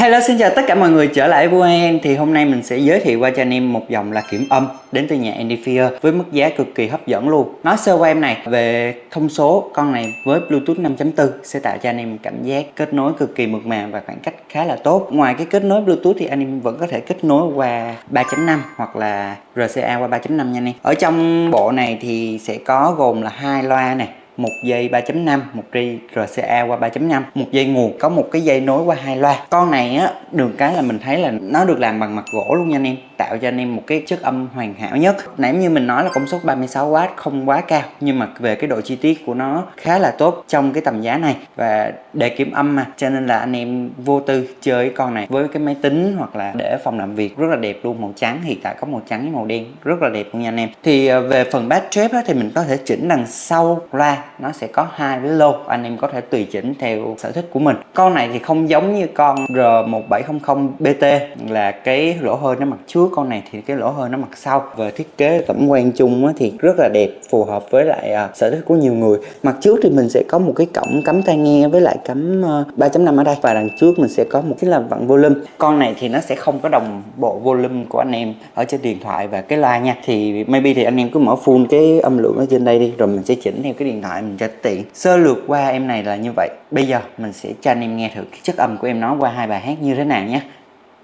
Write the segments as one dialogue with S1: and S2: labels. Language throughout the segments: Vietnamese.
S1: Hello, xin chào tất cả mọi người trở lại vuadeal. Thì hôm nay mình sẽ giới thiệu qua cho anh em một dòng là kiểm âm đến từ nhà Edifier với mức giá cực kỳ hấp dẫn luôn. Nói sơ qua em này về thông số, con này với Bluetooth 5.4 sẽ tạo cho anh em cảm giác kết nối cực kỳ mượt mà và khoảng cách khá là tốt. Ngoài cái kết nối Bluetooth thì anh em vẫn có thể kết nối qua 3.5 hoặc là RCA qua 3.5 nha anh em. Ở trong bộ này thì sẽ có gồm là 2 loa này, một dây 3.5, một dây RCA qua 3.5, một dây nguồn, có một cái dây nối qua 2 loa. Con này á, được cái là mình thấy là nó được làm bằng mặt gỗ luôn nha anh em, tạo cho anh em một cái chất âm hoàn hảo nhất. Nãy như mình nói là công suất 36W không quá cao, nhưng mà về cái độ chi tiết của nó khá là tốt trong cái tầm giá này. Và để kiểm âm mà, cho nên là anh em vô tư chơi con này với cái máy tính hoặc là để phòng làm việc rất là đẹp luôn. Màu trắng, hiện tại có màu trắng với màu đen, rất là đẹp luôn nha anh em. Thì về phần bass trap á, thì mình có thể chỉnh đằng sau loa, nó sẽ có 2 cái lô, anh em có thể tùy chỉnh theo sở thích của mình. Con này thì không giống như con R1700BT là cái lỗ hơi nó mặt trước, con này thì cái lỗ hơi nó mặt sau. Về thiết kế tổng quan chung thì rất là đẹp, phù hợp với lại sở thích của nhiều người. Mặt trước thì mình sẽ có một cái cổng cắm tai nghe với lại cắm 3.5 ở đây, và đằng trước mình sẽ có một cái là vặn volume. Con này thì nó sẽ không có đồng bộ volume của anh em ở trên điện thoại và cái loa nha. Thì maybe thì anh em cứ mở full cái âm lượng ở trên đây đi, rồi mình sẽ chỉnh theo cái điện thoại mình cho tiện. Sơ lược qua em này là như vậy. Bây giờ mình sẽ cho anh em nghe thử cái chất âm của em nó qua hai bài hát như thế nào nhé.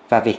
S1: Và việc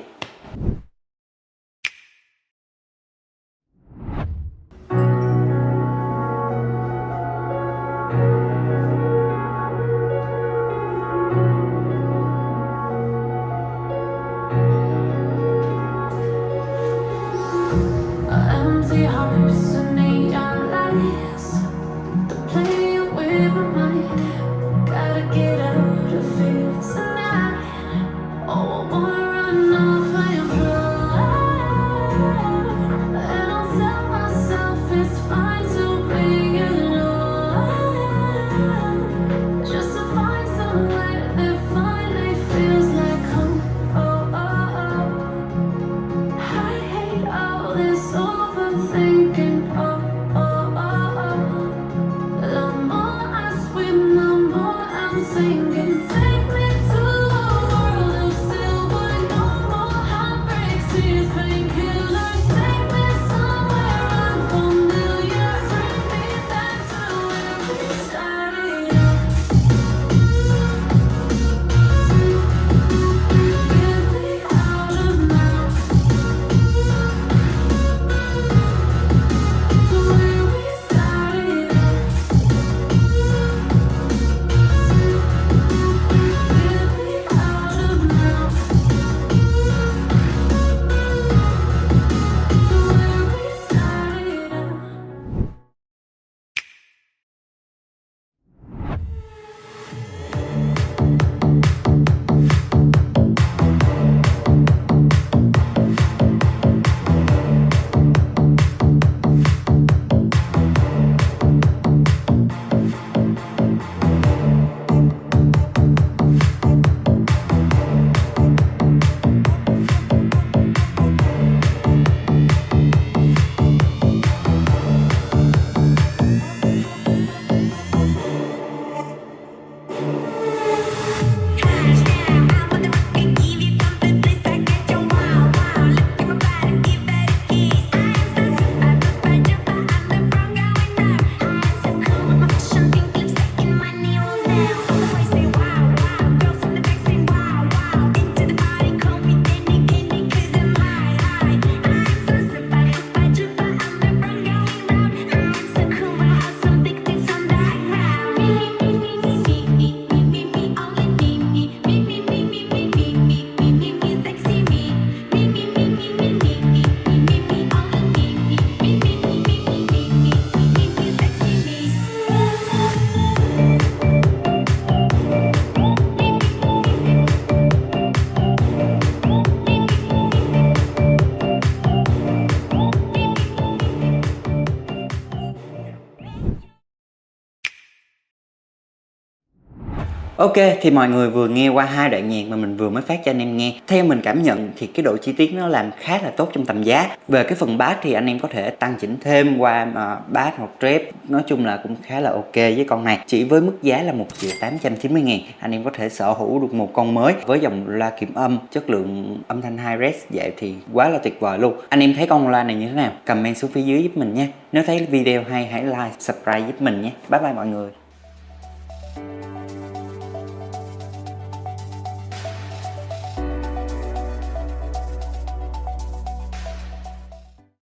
S1: Ok, thì mọi người vừa nghe qua 2 đoạn nhạc mà mình vừa mới phát cho anh em nghe. Theo mình cảm nhận thì cái độ chi tiết nó làm khá là tốt trong tầm giá. Về cái phần bass thì anh em có thể tăng chỉnh thêm qua bass hoặc trap. Nói chung là cũng khá là ok với con này. Chỉ với mức giá là 1.890.000, anh em có thể sở hữu được một con mới với dòng loa kiểm âm chất lượng âm thanh high res vậy thì quá là tuyệt vời luôn. Anh em thấy con loa này như thế nào? Comment xuống phía dưới giúp mình nha. Nếu thấy video hay hãy like, subscribe giúp mình nhé. Bye bye mọi người.